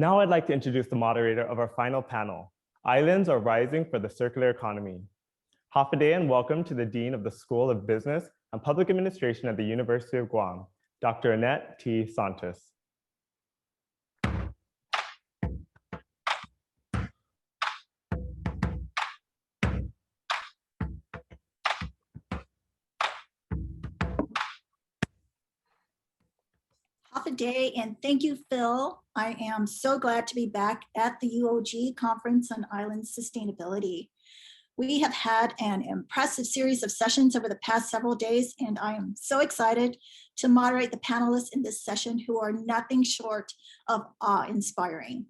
Now I'd like to introduce the moderator of our final panel, Islands Are Rising for the Circular Economy. Hafaday and welcome to the Dean of the School of Business and Public Administration at the University of Guam, Dr. Annette T. Santos. Day, and thank you, Phil. I am so glad to be back at the UOG Conference on Island Sustainability. We have had an impressive series of sessions over the past several days, and I am so excited to moderate the panelists in this session who are nothing short of awe-inspiring.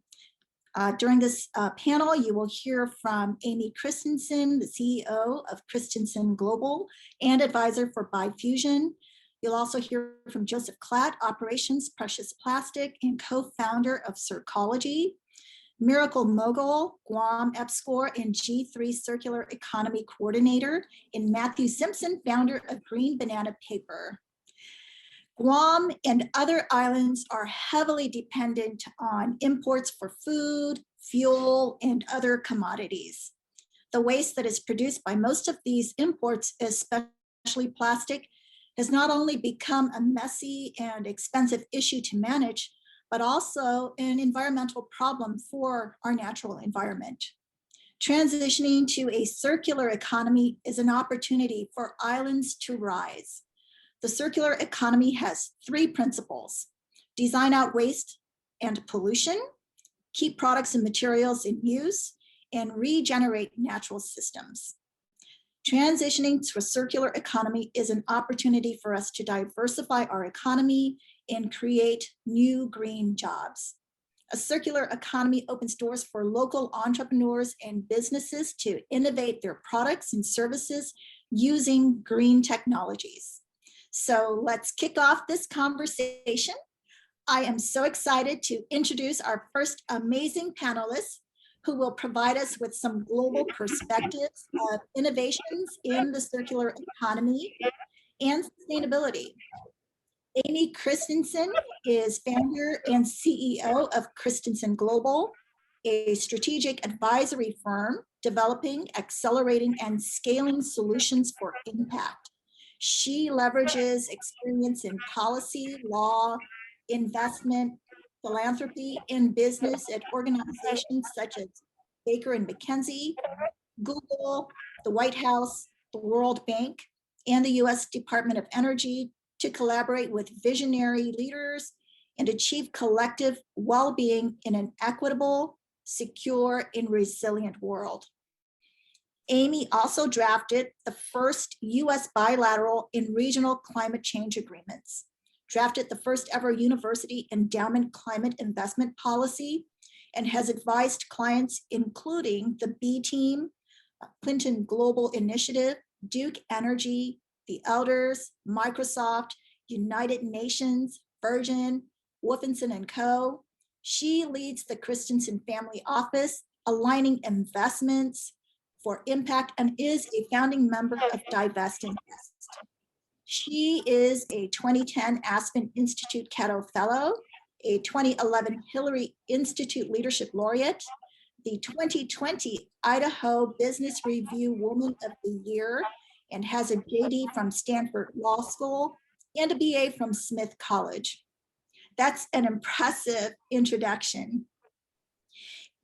During this panel, you will hear from Aimee Christensen, the CEO of Christensen Global and advisor for Bifusion. You'll also hear from Joseph Klatt, Operations Precious Plastic and co-founder of Circology, Myracle Mugol, Guam EPSCoR and G3 Circular Economy Coordinator, and Matthew Simpson, founder of Green Banana Paper. Guam and other islands are heavily dependent on imports for food, fuel, and other commodities. The waste that is produced by most of these imports, especially plastic, has not only become a messy and expensive issue to manage, but also an environmental problem for our natural environment. Transitioning to a circular economy is an opportunity for islands to rise. The circular economy has three principles: design out waste and pollution, keep products and materials in use, and regenerate natural systems. Transitioning to a circular economy is an opportunity for us to diversify our economy and create new green jobs. A circular economy opens doors for local entrepreneurs and businesses to innovate their products and services using green technologies. So let's kick off this conversation. I am so excited to introduce our first amazing panelists, who will provide us with some global perspectives of innovations in the circular economy and sustainability. Aimee Christensen is founder and CEO of Christensen Global, a strategic advisory firm developing, accelerating, and scaling solutions for impact. She leverages experience in policy, law, investment, philanthropy, and business at organizations such as Baker and McKenzie, Google, the White House, the World Bank, and the US Department of Energy to collaborate with visionary leaders and achieve collective well-being in an equitable, secure, and resilient world. Aimee also drafted the first US bilateral and regional climate change agreements, drafted the first ever university endowment climate investment policy, and has advised clients including the B Team, Clinton Global Initiative, Duke Energy, the Elders, Microsoft, United Nations, Virgin, Wolfenson & Co. She leads the Christensen Family Office, aligning investments for impact, and is a founding member of Divest Invest. She is a 2010 Aspen Institute Cato Fellow, a 2011 Hillary Institute Leadership Laureate, the 2020 Idaho Business Review Woman of the Year, and has a JD from Stanford Law School and a BA from Smith College. That's an impressive introduction.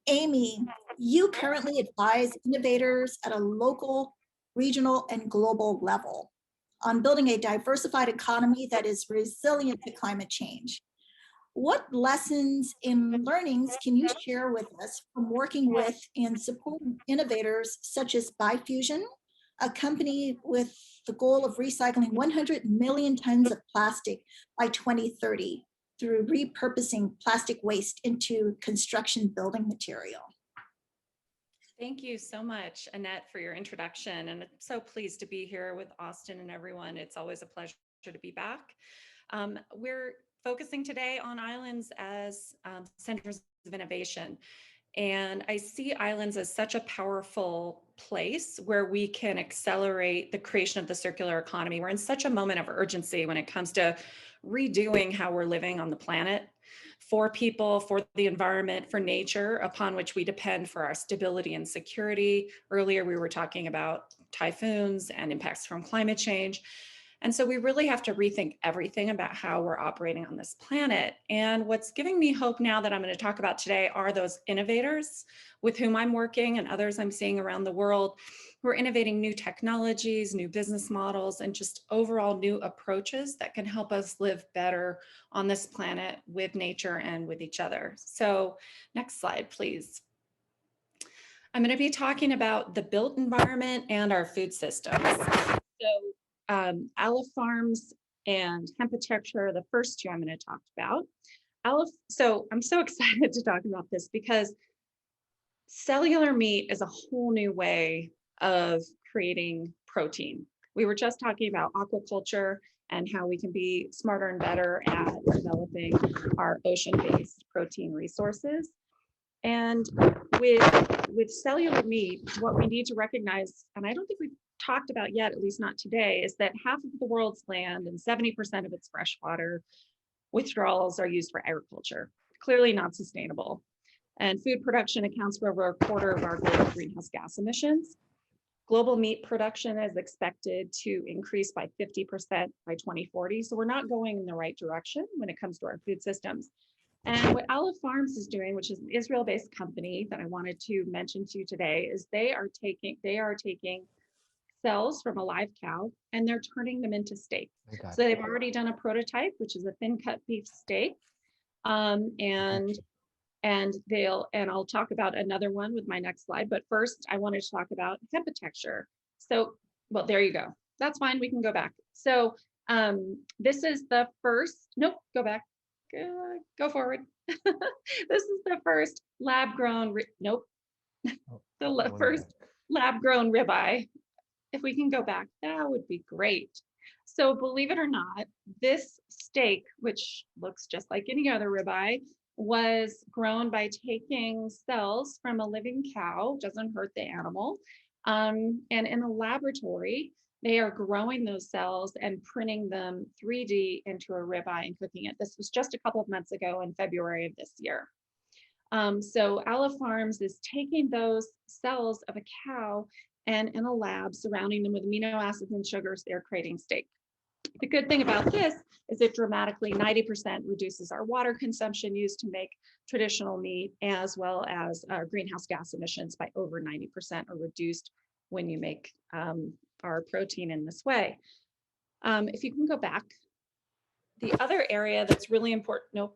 Aimee, you currently advise innovators at a local, regional, and global level on building a diversified economy that is resilient to climate change. What lessons and learnings can you share with us from working with and supporting innovators such as Bifusion, a company with the goal of recycling 100 million tons of plastic by 2030 through repurposing plastic waste into construction building material? Thank you so much, Annette, for your introduction. And I'm so pleased to be here with Austin and everyone. It's always a pleasure to be back. We're focusing today on islands as centers of innovation. And I see islands as such a powerful place where we can accelerate the creation of the circular economy. We're in such a moment of urgency when it comes to redoing how we're living on the planet. for people, for the environment, for nature, upon which we depend for our stability and security. Earlier, we were talking about typhoons and impacts from climate change. And so we really have to rethink everything about how we're operating on this planet. And what's giving me hope now that I'm going to talk about today are those innovators with whom I'm working and others I'm seeing around the world who are innovating new technologies, new business models, and just overall new approaches that can help us live better on this planet with nature and with each other. So next slide, please. I'm going to be talking about the built environment and our food systems. So olive farms and hempitecture are the first two I'm going to talk about. So I'm so excited to talk about this because cellular meat is a whole new way of creating protein. We were just talking about aquaculture and how we can be smarter and better at developing our ocean-based protein resources. And with cellular meat, what we need to recognize, and I don't think we've talked about yet, at least not today, is that half of the world's land and 70% of its freshwater withdrawals are used for agriculture. Clearly not sustainable. And food production accounts for over a quarter of our global greenhouse gas emissions. Global meat production is expected to increase by 50% by 2040. So we're not going in the right direction when it comes to our food systems. And what Olive Farms is doing, which is an Israel-based company that I wanted to mention to you today, is they are taking cells from a live cow and they're turning them into steak. So they've already done a prototype, which is a thin cut beef steak. And I'll talk about another one with my next slide. But first, I wanted to talk about hempitecture. So, well, there you go. That's fine. We can go back. So this is the first. Nope. Go back. Go forward. This is the first lab-grown. Nope. The first lab-grown ribeye. If we can go back, that would be great. So believe it or not, this steak, which looks just like any other ribeye, was grown by taking cells from a living cow, doesn't hurt the animal. And in a laboratory, they are growing those cells and printing them 3D into a ribeye and cooking it. This was just a couple of months ago in February of this year. So Olive Farms is taking those cells of a cow and in a lab, surrounding them with amino acids and sugars, they're creating steak. The good thing about this is it dramatically 90% reduces our water consumption used to make traditional meat, as well as our greenhouse gas emissions by over 90% are reduced when you make our protein in this way. If you can go back, the other area that's really important,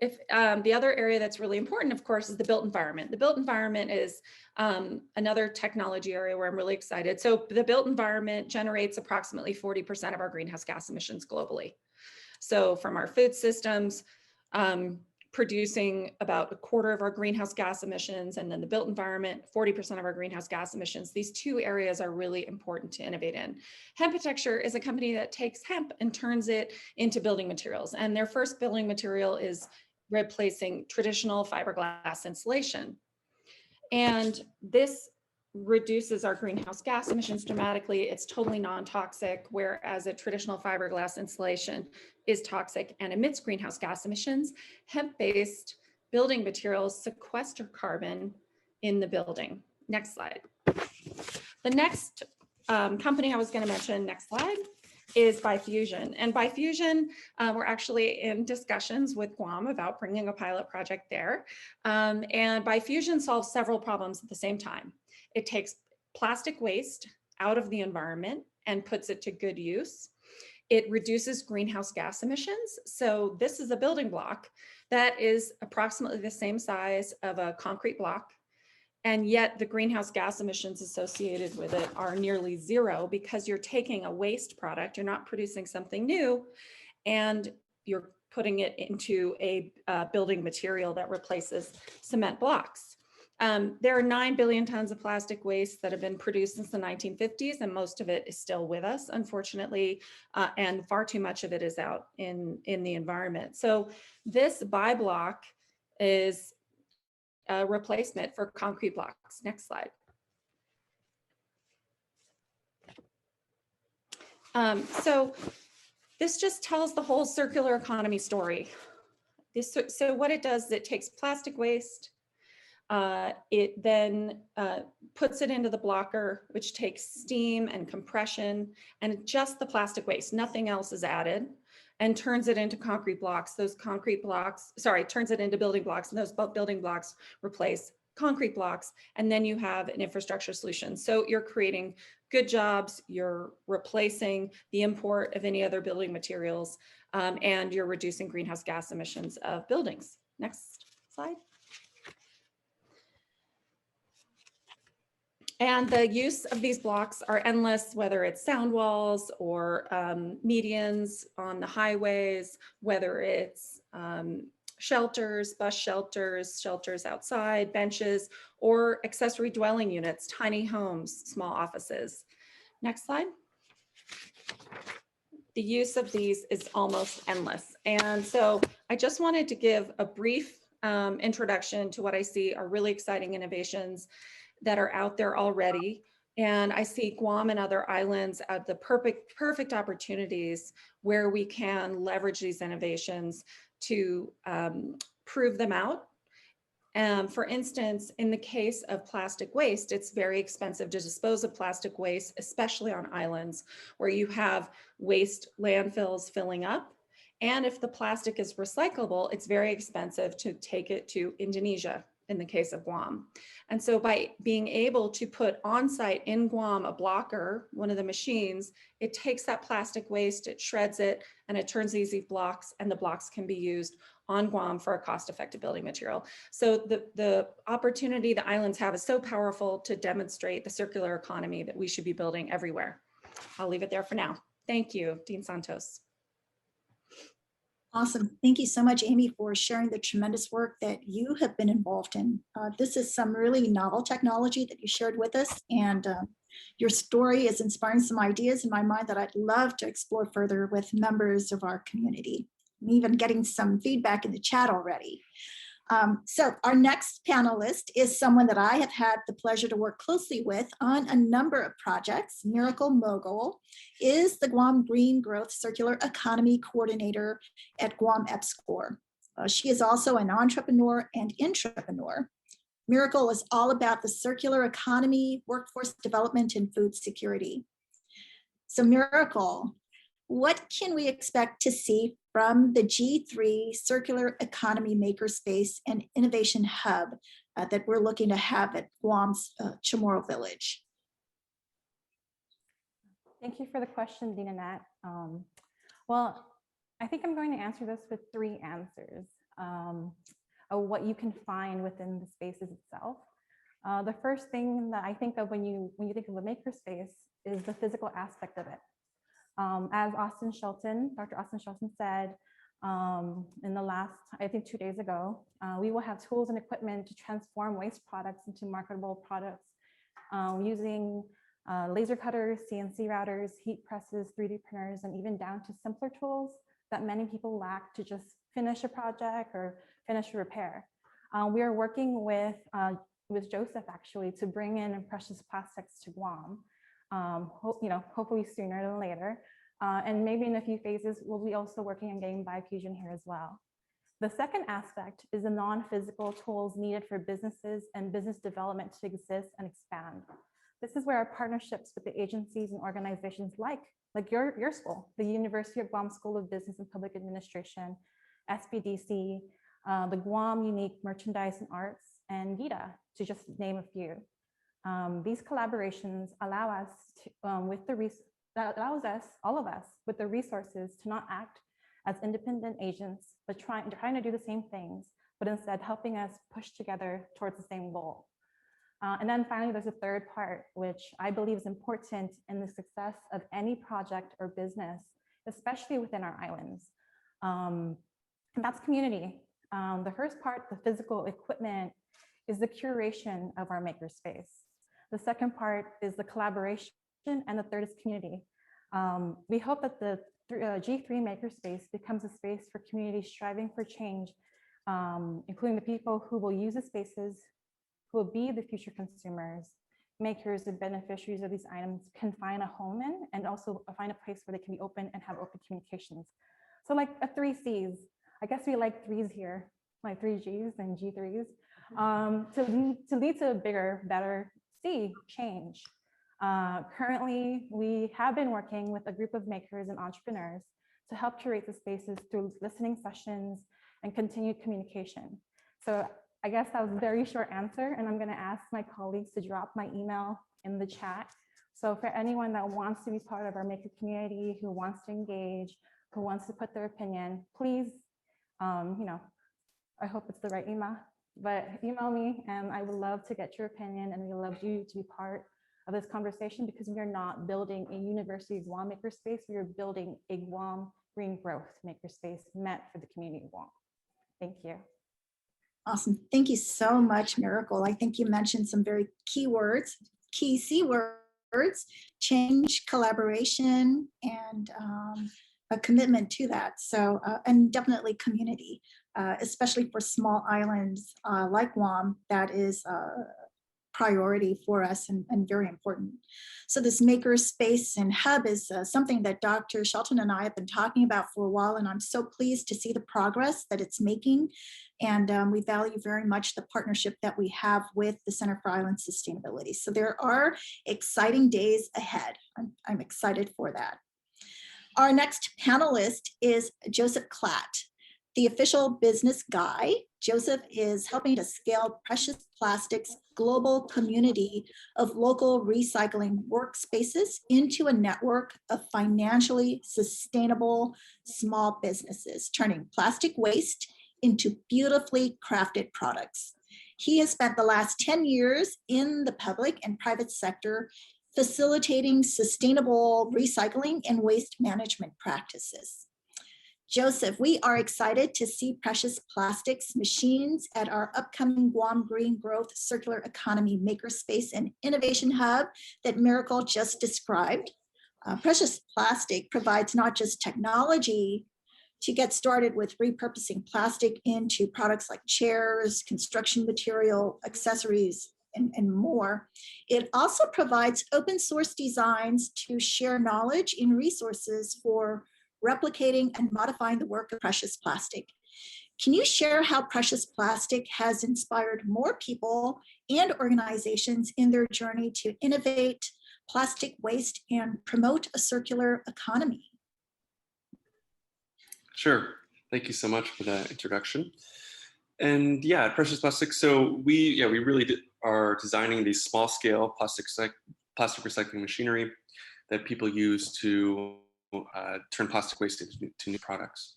the other area that's really important, of course, is the built environment. The built environment is another technology area where I'm really excited. So the built environment generates approximately 40% of our greenhouse gas emissions globally. So from our food systems, producing about a quarter of our greenhouse gas emissions, and then the built environment, 40% of our greenhouse gas emissions. These two areas are really important to innovate in. Hempitecture is a company that takes hemp and turns it into building materials. And their first building material is replacing traditional fiberglass insulation. And this reduces our greenhouse gas emissions dramatically. It's totally non-toxic, whereas a traditional fiberglass insulation is toxic and emits greenhouse gas emissions. Hemp-based building materials sequester carbon in the building. Next slide. The next company I was going to mention, next slide, is Bifusion. And Bifusion, we're actually in discussions with Guam about bringing a pilot project there. And Bifusion solves several problems at the same time. It takes plastic waste out of the environment and puts it to good use. It reduces greenhouse gas emissions. So this is a building block that is approximately the same size of a concrete block. And yet the greenhouse gas emissions associated with it are nearly zero because you're taking a waste product, you're not producing something new, and you're putting it into a building material that replaces cement blocks. There are 9 billion tons of plastic waste that have been produced since the 1950s, and most of it is still with us, unfortunately, and far too much of it is out in the environment. So this bi-block is a replacement for concrete blocks. Next slide. So This just tells the whole circular economy story. So what it does is it takes plastic waste, it then puts it into the blocker, which takes steam and compression and just the plastic waste, nothing else is added, and turns it into concrete blocks. Those concrete blocks, turns it into building blocks, and those building blocks replace concrete blocks, and then you have an infrastructure solution. So you're creating good jobs, you're replacing the import of any other building materials, and you're reducing greenhouse gas emissions of buildings. Next slide. And the use of these blocks are endless, whether it's sound walls or medians on the highways, whether it's shelters, bus shelters, shelters outside, benches, or accessory dwelling units, tiny homes, small offices. Next slide. The use of these is almost endless. And so I just wanted to give a brief introduction to what I see are really exciting innovations that are out there already. And I see Guam and other islands at the perfect opportunities where we can leverage these innovations to prove them out. For instance, in the case of plastic waste, it's very expensive to dispose of plastic waste, especially on islands where you have waste landfills filling up. And if the plastic is recyclable, it's very expensive to take it to Indonesia, in the case of Guam. And so by being able to put on site in Guam a blocker, one of the machines, it takes that plastic waste, it shreds it, and it turns these blocks, and the blocks can be used on Guam for a cost-effective building material. So the opportunity the islands have is so powerful to demonstrate the circular economy that we should be building everywhere. I'll leave it there for now. Thank you, Dean Santos. Awesome. Thank you so much, Aimee, for sharing the tremendous work that you have been involved in. This is some really novel technology that you shared with us, and your story is inspiring some ideas in my mind that I'd love to explore further with members of our community. I'm even getting some feedback in the chat already. So our next panelist is someone that I have had the pleasure to work closely with on a number of projects. Myracle Mugol is the Guam Green Growth Circular Economy Coordinator at Guam EPSCoR. She is also an entrepreneur and intrapreneur. Myracle is all about the circular economy, workforce development, and food security. So Myracle, what can we expect to see from the G3 Circular Economy Makerspace and Innovation Hub that we're looking to have at Guam's Chamorro Village? Thank you for the question, Dean Annette. Well, I think I'm going to answer this with 3 answers of what you can find within the spaces itself. The first thing that I think of when you think of a makerspace is the physical aspect of it. As Dr. Austin Shelton said in the last, I think 2 days ago, we will have tools and equipment to transform waste products into marketable products using laser cutters, CNC routers, heat presses, 3D printers, and even down to simpler tools that many people lack to just finish a project or finish a repair. We are working with Joseph actually to bring in precious plastics to Guam. Hopefully sooner than later. And maybe in a few phases, we'll be also working on getting biofusion here as well. The second aspect is the non-physical tools needed for businesses and business development to exist and expand. This is where our partnerships with the agencies and organizations like your school, the University of Guam School of Business and Public Administration, SBDC, the Guam Unique Merchandise and Arts, and GITA, to just name a few. These collaborations allow us to, all of us, with the resources to not act as independent agents, but trying to do the same things, but instead helping us push together towards the same goal. And then finally, there's a third part, which I believe is important in the success of any project or business, especially within our islands. And that's community. The first part, the physical equipment, is the curation of our makerspace. The second part is the collaboration, and the third is community. We hope that the G3 Makerspace becomes a space for communities striving for change, including the people who will use the spaces, who will be the future consumers, makers, the beneficiaries of these items can find a home in, and also find a place where they can be open and have open communications. So like a 3Cs, I guess we like threes here, like 3Gs and G3s, to lead to a bigger, better C, change. Currently, we have been working with a group of makers and entrepreneurs to help curate the spaces through listening sessions and continued communication. So I guess that was a very short answer, and I'm going to ask my colleagues to drop my email in the chat. So for anyone that wants to be part of our maker community, who wants to engage, who wants to put their opinion, please, I hope it's the right email, but email me, and I would love to get your opinion, and we love you to be part of this conversation, because we are not building a University of Guam makerspace. We are building a Guam green growth makerspace meant for the community of Guam. Thank you. Awesome. Thank you so much, Myracle. I think you mentioned some very key words, key C words, change, collaboration, and a commitment to that. So, and definitely community, especially for small islands like Guam, that is priority for us and very important. So this maker space and hub is something that Dr. Shelton and I have been talking about for a while, and I'm so pleased to see the progress that it's making. And we value very much the partnership that we have with the Center for Island Sustainability. So there are exciting days ahead. I'm excited for that. Our next panelist is Joseph Klatt, the official business guy. Joseph is helping to scale Precious Plastics' global community of local recycling workspaces into a network of financially sustainable small businesses, turning plastic waste into beautifully crafted products. He has spent the last 10 years in the public and private sector facilitating sustainable recycling and waste management practices. Joseph, we are excited to see Precious Plastics machines at our upcoming Guam Green Growth Circular Economy Makerspace and Innovation Hub that Myracle just described. Precious Plastic provides not just technology to get started with repurposing plastic into products like chairs, construction material, accessories, and more. It also provides open source designs to share knowledge and resources for replicating and modifying the work of Precious Plastic. Can you share how Precious Plastic has inspired more people and organizations in their journey to innovate plastic waste and promote a circular economy? Sure. Thank you so much for that introduction. And yeah, Precious Plastic. So we really are designing these small scale plastic recycling machinery that people use to turn plastic waste into new products.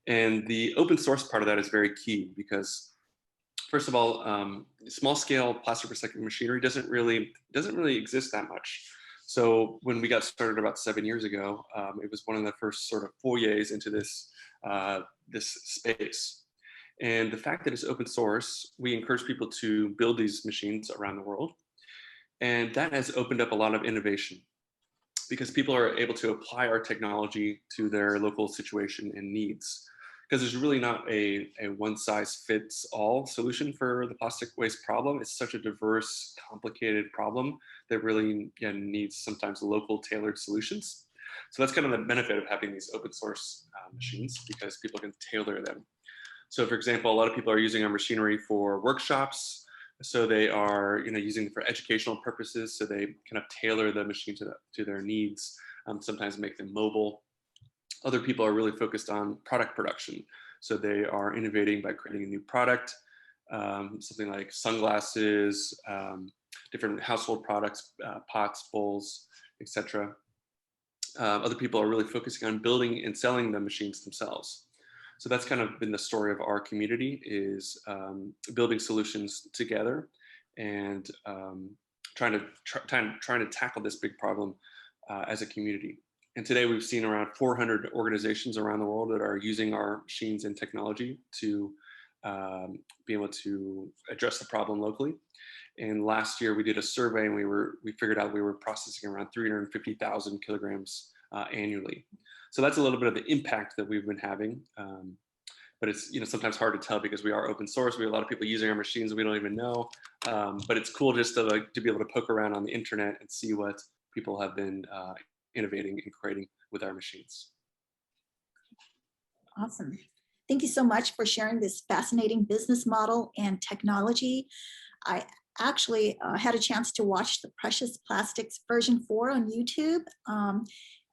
And the open source part of that is very key because, first of all, small scale plastic recycling machinery doesn't really exist that much. So when we got started about 7 years ago, it was one of the first sort of forays into this space. And the fact that it's open source, we encourage people to build these machines around the world. And that has opened up a lot of innovation because people are able to apply our technology to their local situation and needs. Because there's really not a one-size-fits-all solution for the plastic waste problem. It's such a diverse, complicated problem that really needs sometimes local tailored solutions. So that's kind of the benefit of having these open source machines, because people can tailor them. So for example, a lot of people are using our machinery for workshops. So they are using it for educational purposes. So they kind of tailor the machine to their needs, sometimes make them mobile. Other people are really focused on product production. So they are innovating by creating a new product, something like sunglasses, different household products, pots, bowls, etc. Other people are really focusing on building and selling the machines themselves. So that's kind of been the story of our community, is building solutions together and trying to tackle this big problem as a community. And today we've seen around 400 organizations around the world that are using our machines and technology to be able to address the problem locally. And last year we did a survey and we figured out we were processing around 350,000 kilograms annually. So that's a little bit of the impact that we've been having. but it's sometimes hard to tell because we are open source. We have a lot of people using our machines we don't even know. But it's cool just to be able to poke around on the internet and see what people have been innovating and creating with our machines. Awesome. Thank you so much for sharing this fascinating business model and technology. I actually had a chance to watch the Precious Plastics version 4 on YouTube.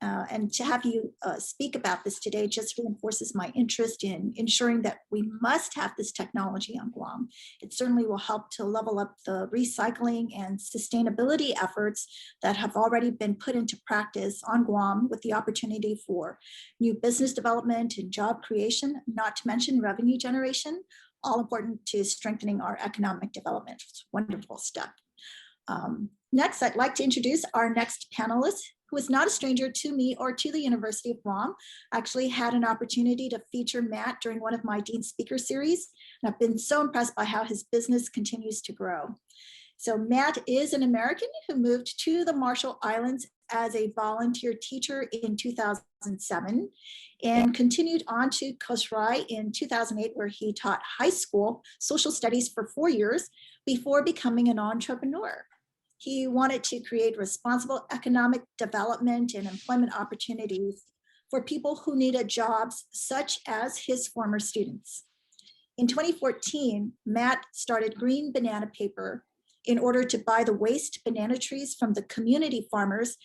And to have you speak about this today just reinforces my interest in ensuring that we must have this technology on Guam. It certainly will help to level up the recycling and sustainability efforts that have already been put into practice on Guam, with the opportunity for new business development and job creation, not to mention revenue generation, all important to strengthening our economic development. It's a wonderful step. Next, I'd like to introduce our next panelist, who is not a stranger to me or to the University of Guam. I actually had an opportunity to feature Matt during one of my Dean Speaker series, and I've been so impressed by how his business continues to grow. So Matt is an American who moved to the Marshall Islands as a volunteer teacher in 2007 and continued on to Kosrae in 2008, where he taught high school social studies for 4 years before becoming an entrepreneur. He wanted to create responsible economic development and employment opportunities for people who needed jobs, such as his former students. In 2014, Matt started Green Banana Paper in order to buy the waste banana trees from the community farmers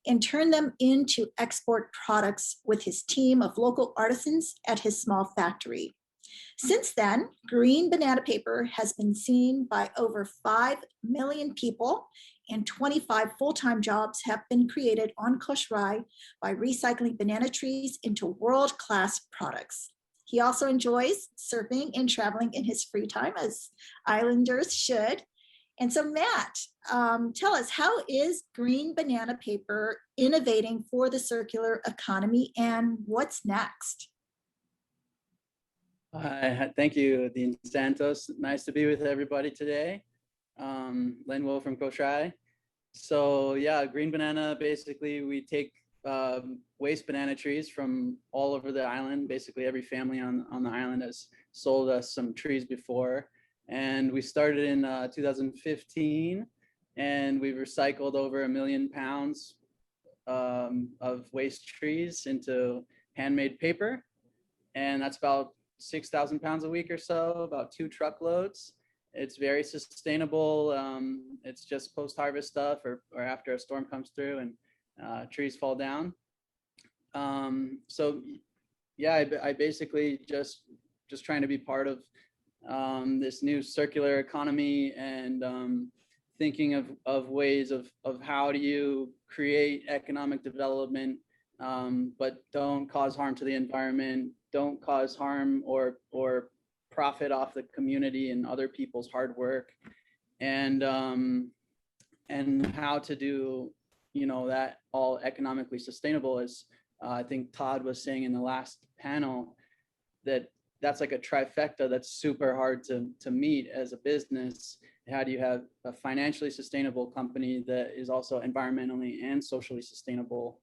and turn them into export products with his team of local artisans at his small factory. Since then, Green Banana Paper has been seen by over 5 million people, and 25 full-time jobs have been created on Kosrae by recycling banana trees into world-class products. He also enjoys surfing and traveling in his free time, as islanders should. And so Matt, tell us, how is Green Banana Paper innovating for the circular economy, and what's next? Thank you, Dean Santos. Nice to be with everybody today. Len Will from Kosrae. So yeah, Green Banana, basically we take waste banana trees from all over the island. Basically every family on the island has sold us some trees before. And we started in 2015, and we've recycled over 1 million pounds of waste trees into handmade paper. And that's about 6,000 pounds a week or so, about 2 truckloads. It's very sustainable. It's just post-harvest stuff or after a storm comes through and trees fall down. So yeah, I basically just trying to be part of this new circular economy and thinking of ways of how do you create economic development, but don't cause harm to the environment, don't cause harm or profit off the community and other people's hard work, and how to do that all economically sustainable. As I think Todd was saying in the last panel, that's like a trifecta that's super hard to meet as a business. How do you have a financially sustainable company that is also environmentally and socially sustainable?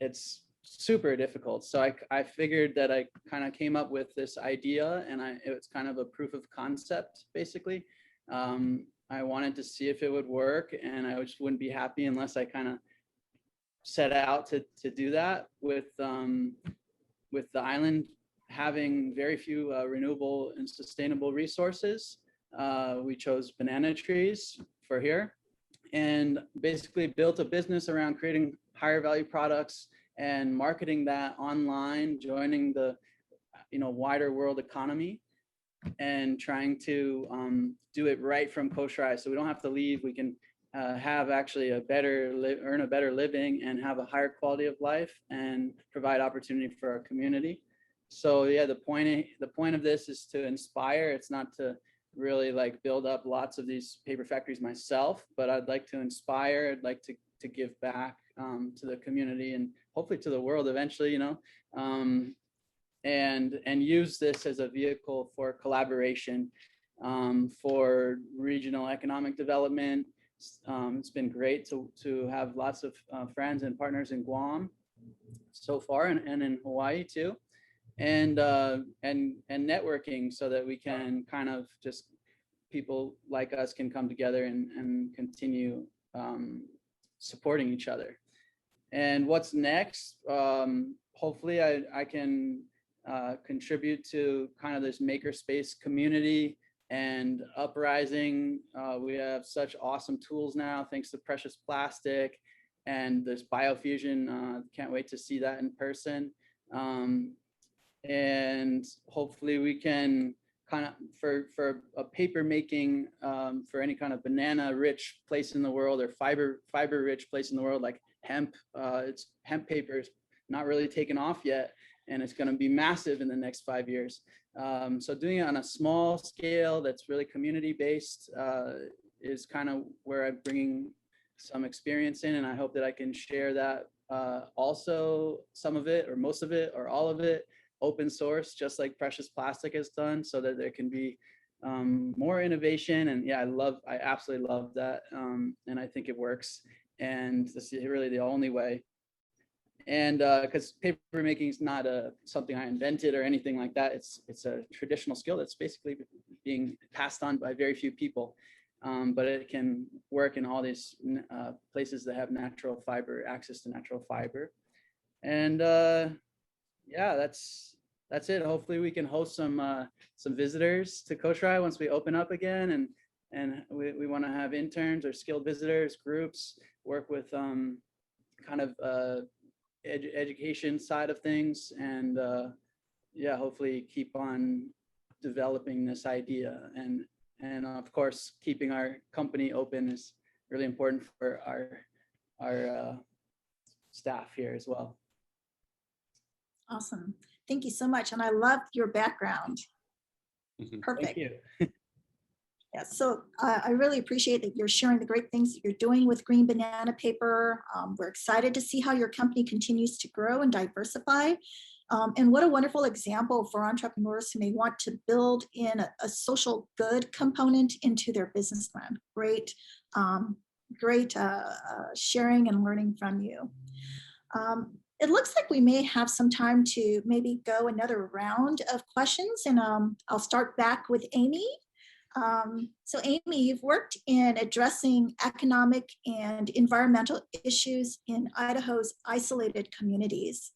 It's super difficult. So I figured that I kind of came up with this idea, and it's kind of a proof of concept, basically. I wanted to see if it would work, and I just wouldn't be happy unless I kind of set out to do that with the island having very few renewable and sustainable resources. We chose banana trees for here, and basically built a business around creating higher value products and marketing that online, joining the wider world economy, and trying to do it right from Kosrae, so we don't have to leave. We can have actually earn a better living and have a higher quality of life and provide opportunity for our community. So yeah, the point of this is to inspire. It's not to really build up lots of these paper factories myself, but I'd like to inspire. I'd like to give back to the community and hopefully to the world eventually, and use this as a vehicle for collaboration, for regional economic development. It's been great to have lots of friends and partners in Guam so far, and in Hawaii too. and networking, so that we can kind of just, people like us can come together and continue supporting each other. And what's next? Hopefully I can contribute to kind of this makerspace community and uprising. We have such awesome tools now, thanks to precious plastic, and there's biofusion. Can't wait to see that in person. And hopefully we can kind of, for a paper making, for any kind of banana rich place in the world, or fiber rich place in the world, like hemp. It's hemp paper is not really taken off yet, and it's going to be massive in the next 5 years. So doing it on a small scale that's really community based is kind of where I'm bringing some experience in, and I hope that I can share that also, some of it or most of it or all of it open source, just like Precious Plastic has done, so that there can be more innovation. And yeah, I absolutely love that, and I think it works, and this is really the only way. And because paper making is not something I invented or anything like that. It's a traditional skill that's basically being passed on by very few people, but it can work in all these places that have natural fiber, access to natural fiber. And yeah, that's it. Hopefully we can host some visitors to Koshrai once we open up again, and we want to have interns or skilled visitors groups work with kind of education side of things, and yeah, hopefully keep on developing this idea, and of course keeping our company open is really important for our staff here as well. Awesome. Thank you so much. And I love your background. Perfect. Thank you. Yeah, so I really appreciate that you're sharing the great things that you're doing with green banana paper. We're excited to see how your company continues to grow and diversify. And what a wonderful example for entrepreneurs who may want to build in a social good component into their business plan. Great, great sharing and learning from you. It looks like we may have some time to maybe go another round of questions, and I'll start back with Aimee. So Aimee, you've worked in addressing economic and environmental issues in Idaho's isolated communities.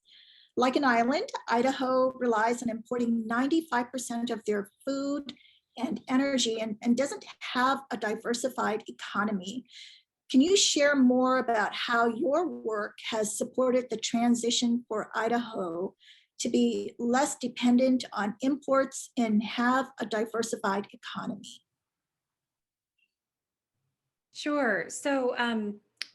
Like an island, Idaho relies on importing 95% of their food and energy, and doesn't have a diversified economy. Can you share more about how your work has supported the transition for Idaho to be less dependent on imports and have a diversified economy? Sure. So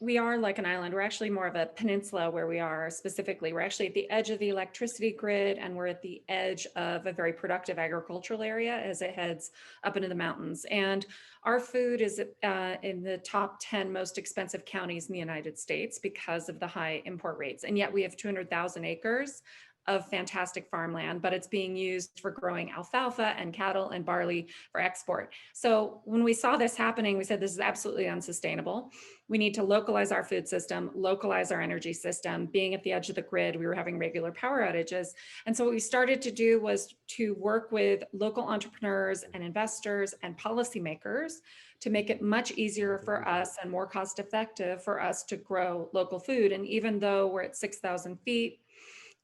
we are like an island. We're actually more of a peninsula where we are specifically. We're actually at the edge of the electricity grid, and we're at the edge of a very productive agricultural area as it heads up into the mountains. And our food is in the top 10 most expensive counties in the United States because of the high import rates. And yet we have 200,000 acres of fantastic farmland, but it's being used for growing alfalfa and cattle and barley for export. So when we saw this happening, we said this is absolutely unsustainable. We need to localize our food system, localize our energy system. Being at the edge of the grid, we were having regular power outages. And so what we started to do was to work with local entrepreneurs and investors and policymakers to make it much easier for us and more cost effective for us to grow local food. And even though we're at 6,000 feet,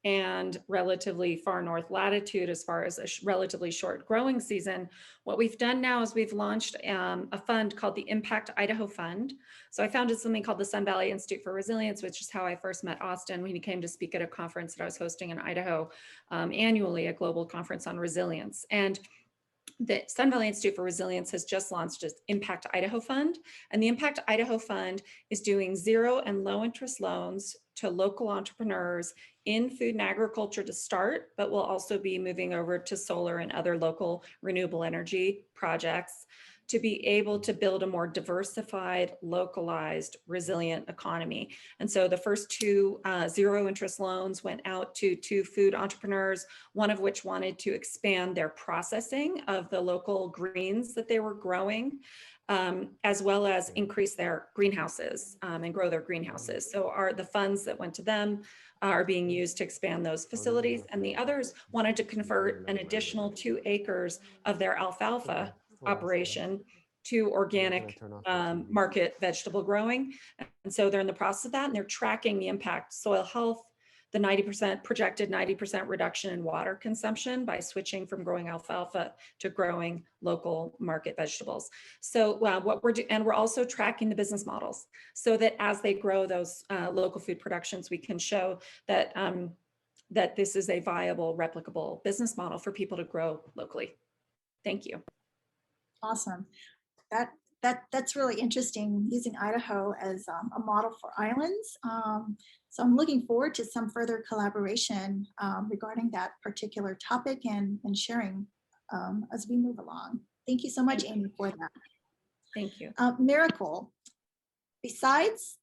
and relatively far north latitude as far as a relatively short growing season, what we've done now is we've launched a fund called the Impact Idaho Fund. So I founded something called the Sun Valley Institute for Resilience, which is how I first met Austin when he came to speak at a conference that I was hosting in Idaho annually, a global conference on resilience. And the Sun Valley Institute for Resilience has just launched its Impact Idaho Fund. And the Impact Idaho Fund is doing 0 and low interest loans to local entrepreneurs in food and agriculture to start, but will also be moving over to solar and other local renewable energy projects to be able to build a more diversified, localized, resilient economy. And so the first 2 0 interest loans went out to 2 food entrepreneurs, one of which wanted to expand their processing of the local greens that they were growing as well as increase their greenhouses and grow their greenhouses. So the funds that went to them are being used to expand those facilities, and the others wanted to convert an additional 2 acres of their alfalfa operation to organic market vegetable growing. And so they're in the process of that, and they're tracking the impact, soil health, the 90% projected 90% reduction in water consumption by switching from growing alfalfa to growing local market vegetables. So what we're doing, and we're also tracking the business models so that as they grow those local food productions, we can show that that this is a viable, replicable business model for people to grow locally. Thank you. Awesome. That's really interesting, using Idaho as a model for islands. So I'm looking forward to some further collaboration regarding that particular topic and sharing as we move along. Thank you so much, Aimee, for that. Thank you. Myracle, besides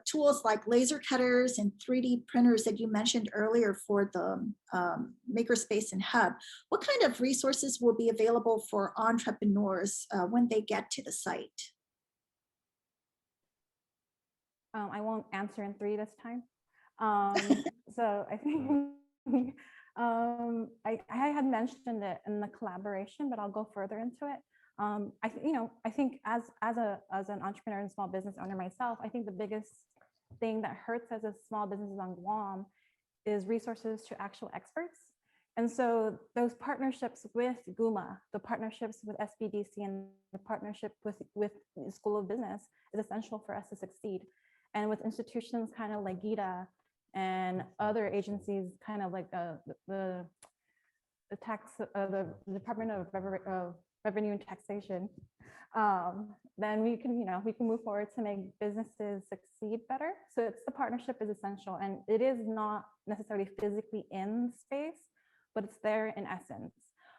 tools like laser cutters and 3D printers that you mentioned earlier for the Makerspace and Hub, what kind of resources will be available for entrepreneurs when they get to the site? I won't answer in 3 this time. So I think I had mentioned it in the collaboration, but I'll go further into it. I think as an entrepreneur and small business owner myself, I think the biggest thing that hurts as a small business on Guam is resources to actual experts. And so those partnerships with GUMA, the partnerships with SBDC, and the partnership with the School of Business is essential for us to succeed. And with institutions kind of like GITA and other agencies, kind of like the Department of Revenue and Taxation, then we can move forward to make businesses succeed better. So the partnership is essential, and it is not necessarily physically in space, but it's there in essence.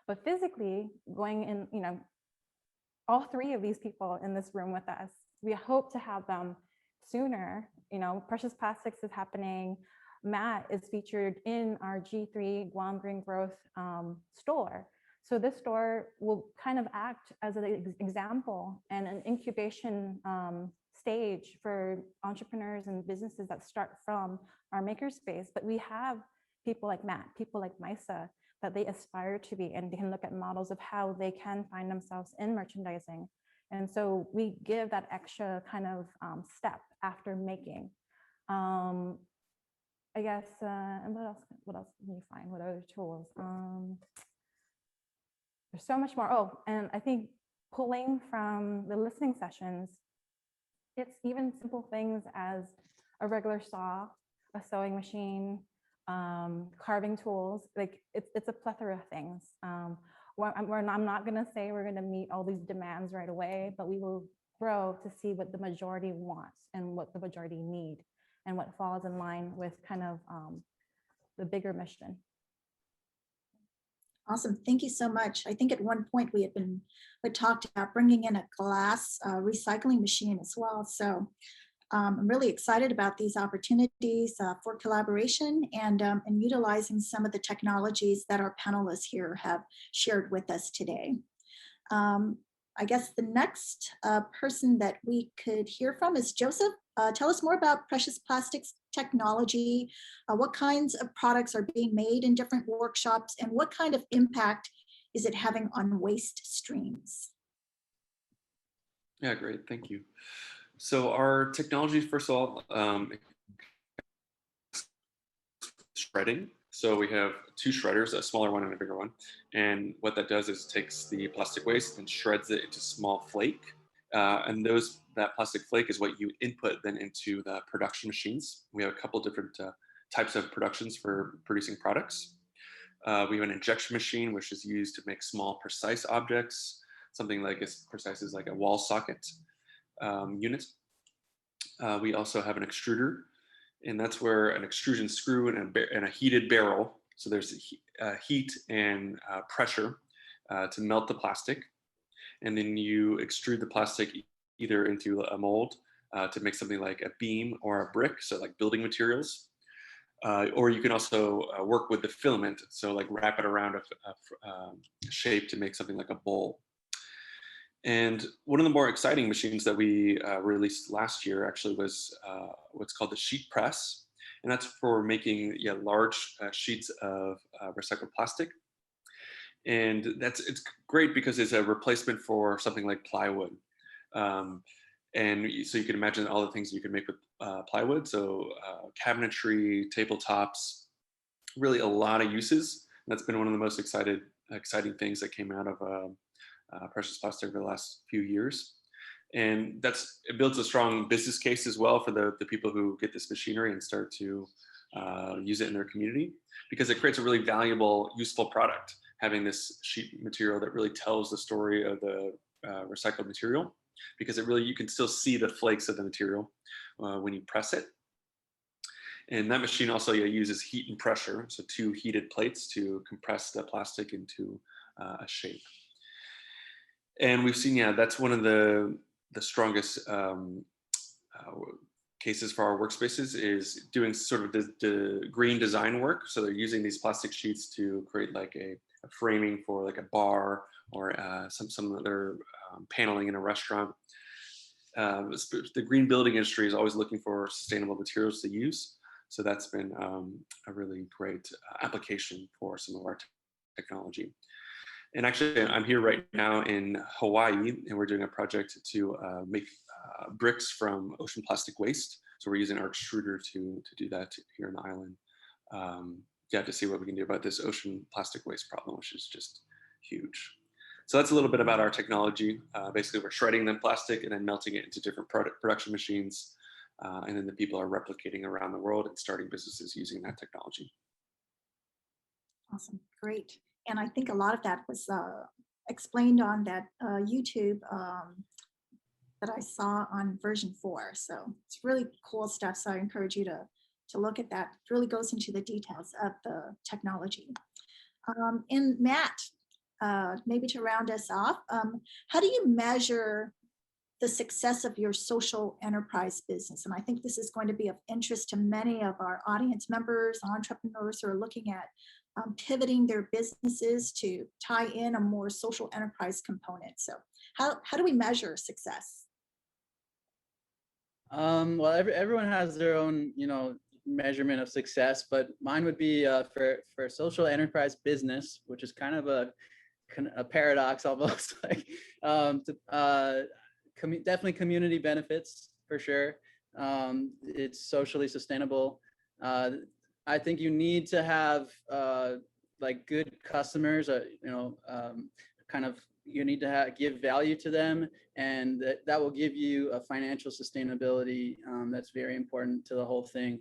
But physically going in, all 3 of these people in this room with us, we hope to have them sooner. Precious Plastics is happening. Matt is featured in our G3 Guam Green Growth store. So this store will kind of act as an example and an incubation stage for entrepreneurs and businesses that start from our makerspace. But we have people like Matt, people like Misa, that they aspire to be, and they can look at models of how they can find themselves in merchandising. And so we give that extra kind of step after making. I guess, and what else can you find? What other tools? There's so much more. Oh, and I think pulling from the listening sessions, it's even simple things as a regular saw, a sewing machine, carving tools. Like it's a plethora of things. I'm not going to say we're going to meet all these demands right away, but we will grow to see what the majority wants and what the majority need, and what falls in line with kind of the bigger mission. Awesome, thank you so much. I think at one point we talked about bringing in a glass recycling machine as well. So I'm really excited about these opportunities for collaboration and utilizing some of the technologies that our panelists here have shared with us today. I guess the next person that we could hear from is Joseph. Tell us more about Precious Plastics technology. What kinds of products are being made in different workshops, and what kind of impact is it having on waste streams? Yeah, great, thank you. So our technology, first of all, shredding. So we have 2 shredders, a smaller one and a bigger one. And what that does is takes the plastic waste and shreds it into small flake. And that plastic flake is what you input then into the production machines. We have a couple different types of productions for producing products. We have an injection machine, which is used to make small, precise objects, something like as precise as like a wall socket unit. We also have an extruder, and that's where an extrusion screw and a heated barrel. So there's heat and pressure to melt the plastic. And then you extrude the plastic either into a mold to make something like a beam or a brick, so like building materials. Or you can also work with the filament, so like wrap it around a shape to make something like a bowl. And one of the more exciting machines that we released last year actually was what's called the sheet press. And that's for making large sheets of recycled plastic. And it's great because it's a replacement for something like plywood. So you can imagine all the things you can make with plywood. So cabinetry, tabletops, really a lot of uses. And that's been one of the most exciting things that came out of precious plastic over the last few years. And it builds a strong business case as well for the people who get this machinery and start to use it in their community, because it creates a really valuable, useful product, having this sheet material that really tells the story of the recycled material, because you can still see the flakes of the material when you press it. And that machine also uses heat and pressure, so 2 heated plates to compress the plastic into a shape. And we've seen, that's one of the strongest cases for our workspaces, is doing sort of the green design work. So they're using these plastic sheets to create like a framing for like a bar or some other paneling in a restaurant. The green building industry is always looking for sustainable materials to use. So that's been a really great application for some of our technology. And actually, I'm here right now in Hawaii, and we're doing a project to make bricks from ocean plastic waste. So we're using our extruder to do that here on the island. To see what we can do about this ocean plastic waste problem, which is just huge. So that's a little bit about our technology. Basically, we're shredding the plastic and then melting it into different production machines. And then the people are replicating around the world and starting businesses using that technology. Awesome, great. And I think a lot of that was explained on that YouTube that I saw on version 4. So it's really cool stuff. So I encourage you to look at that. It really goes into the details of the technology. And Matt, maybe to round us off, how do you measure the success of your social enterprise business? And I think this is going to be of interest to many of our audience members, entrepreneurs who are looking at pivoting their businesses to tie in a more social enterprise component. So how do we measure success? Well, everyone has their own, measurement of success, but mine would be for social enterprise business, which is kind of a paradox almost. Like definitely community benefits for sure. It's socially sustainable. I think you need to have like good customers, you need to give value to them, and that will give you a financial sustainability that's very important to the whole thing.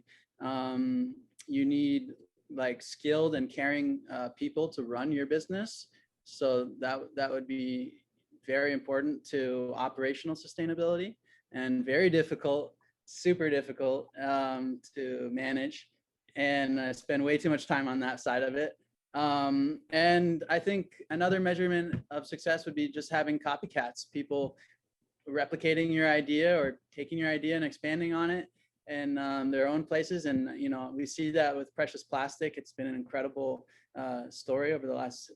You need like skilled and caring people to run your business. So that would be very important to operational sustainability, and very difficult, super difficult to manage. And I spend way too much time on that side of it. And I think another measurement of success would be just having copycats, people replicating your idea or taking your idea and expanding on it in their own places. And, we see that with precious plastic. It's been an incredible story over the last,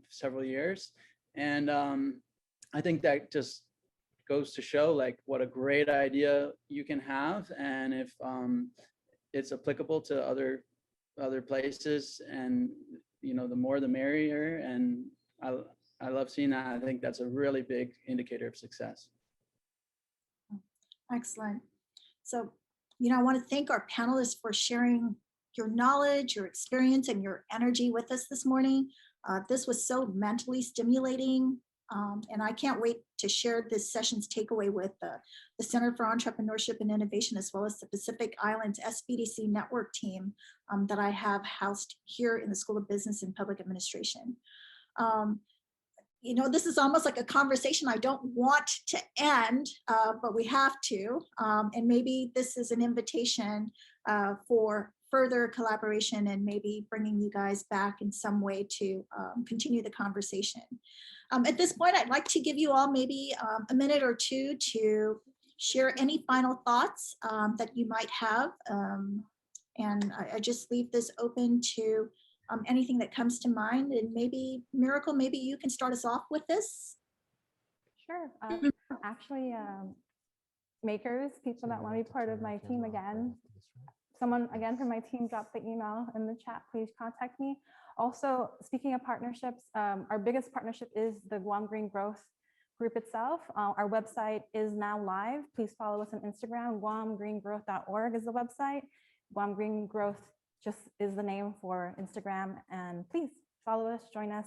several years. And I think that just goes to show like what a great idea you can have. And if it's applicable to other places, and the more the merrier. And I love seeing that. I think that's a really big indicator of success. Excellent. So, I want to thank our panelists for sharing your knowledge, your experience, and your energy with us this morning. This was so mentally stimulating. And I can't wait to share this session's takeaway with the Center for Entrepreneurship and Innovation, as well as the Pacific Islands SBDC network team that I have housed here in the School of Business and Public Administration. This is almost like a conversation I don't want to end, but we have to. And maybe this is an invitation for further collaboration and maybe bringing you guys back in some way to continue the conversation. At this point, I'd like to give you all maybe a minute or two to share any final thoughts that you might have. And I just leave this open to anything that comes to mind. And maybe, Myracle, maybe you can start us off with this. Sure. Actually, makers, people that want to be part of my team again, someone again from my team dropped the email in the chat, please contact me. Also, speaking of partnerships, our biggest partnership is the Guam Green Growth group itself. Our website is now live. Please follow us on Instagram. guamgreengrowth.org is the website. Guam Green Growth just is the name for Instagram. And please follow us, join us.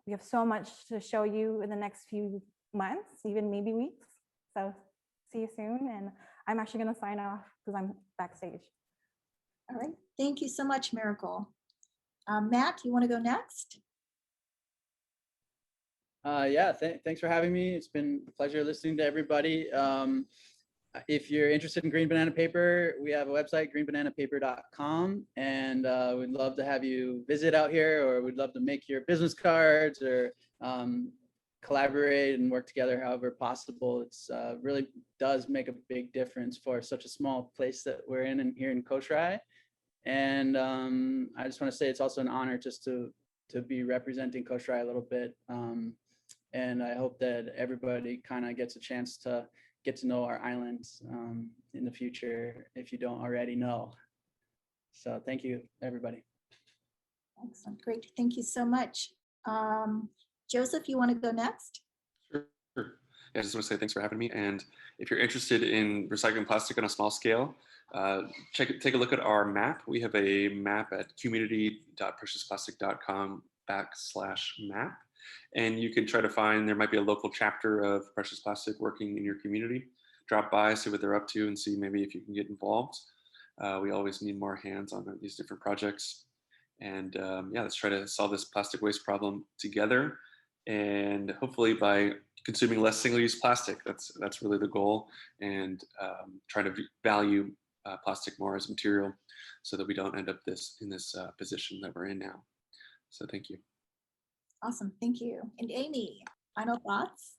We have so much to show you in the next few months, even maybe weeks. So see you soon. And I'm actually going to sign off because I'm backstage. All right. Thank you so much, Myracle. Matt, you want to go next? Yeah, thanks for having me. It's been a pleasure listening to everybody. If you're interested in green banana paper, we have a website, greenbananapaper.com, and we'd love to have you visit out here, or we'd love to make your business cards or collaborate and work together however possible. It's really does make a big difference for such a small place that we're in and here in Koshrai. And I just want to say it's also an honor just to be representing Koshrai a little bit. And I hope that everybody kind of gets a chance to get to know our islands in the future if you don't already know. So thank you, everybody. Excellent. Great. Thank you so much. Joseph, you want to go next? Sure. Yeah, I just want to say thanks for having me. And if you're interested in recycling plastic on a small scale, take a look at our map. We have a map at community.preciousplastic.com/map. And you can try to find, there might be a local chapter of Precious Plastic working in your community. Drop by, see what they're up to, and see maybe if you can get involved. We always need more hands on these different projects. And yeah, let's try to solve this plastic waste problem together. And hopefully by consuming less single-use plastic, that's really the goal. And try to value plastic more as material so that we don't end up in this position that we're in now. So thank you. Awesome. Thank you. And Aimee, final thoughts?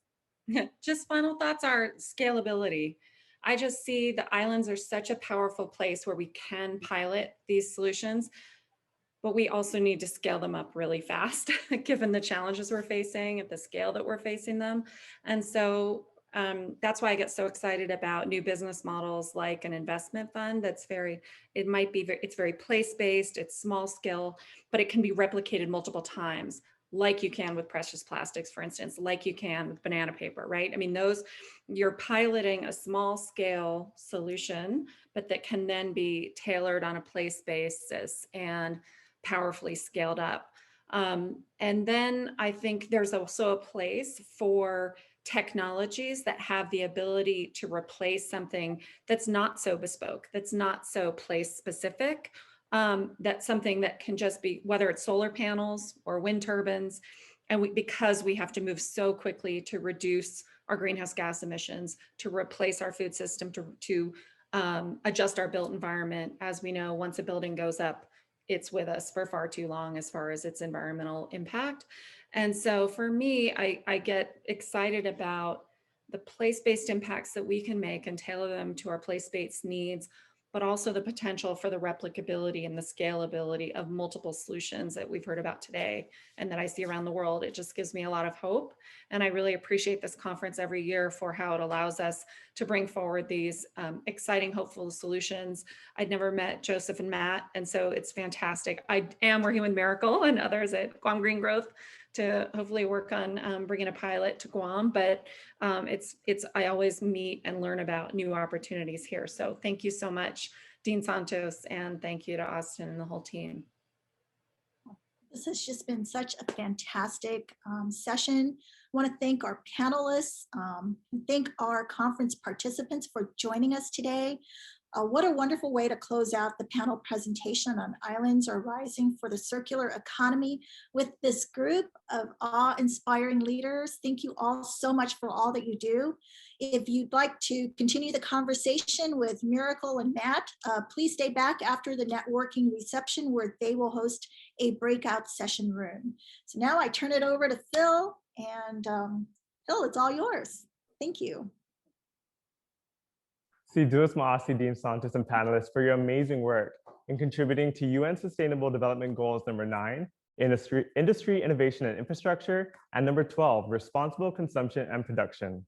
Just final thoughts are scalability. I just see the islands are such a powerful place where we can pilot these solutions, but we also need to scale them up really fast, given the challenges we're facing at the scale that we're facing them. And so that's why I get so excited about new business models like an investment fund it's very place-based, it's small scale, but it can be replicated multiple times, like you can with precious plastics, for instance, like you can with banana paper, right? I mean, you're piloting a small scale solution, but that can then be tailored on a place basis and powerfully scaled up. And then I think there's also a place for technologies that have the ability to replace something that's not so bespoke, that's not so place specific. That's something that can just be, whether it's solar panels or wind turbines, and because we have to move so quickly to reduce our greenhouse gas emissions, to replace our food system, to adjust our built environment. As we know, once a building goes up, it's with us for far too long as far as its environmental impact. And so for me, I get excited about the place-based impacts that we can make and tailor them to our place-based needs, but also the potential for the replicability and the scalability of multiple solutions that we've heard about today and that I see around the world. It just gives me a lot of hope. And I really appreciate this conference every year for how it allows us to bring forward these exciting, hopeful solutions. I'd never met Joseph and Matt, and so it's fantastic. I am working with Myracle and others at Guam Green Growth to hopefully work on bringing a pilot to Guam, but I always meet and learn about new opportunities here. So thank you so much, Dean Santos, and thank you to Austin and the whole team. This has just been such a fantastic session. I want to thank our panelists, thank our conference participants for joining us today. What a wonderful way to close out the panel presentation on Islands Are Rising for the Circular Economy with this group of awe-inspiring leaders. Thank you all so much for all that you do. If you'd like to continue the conversation with Myracle and Matt, please stay back after the networking reception where they will host a breakout session room. So now I turn it over to Phil, and Phil, it's all yours. Thank you. Sidus Maasi, Dean Santos, and panelists for your amazing work in contributing to UN Sustainable Development Goals number 9 industry, innovation and infrastructure, and number 12, responsible consumption and production.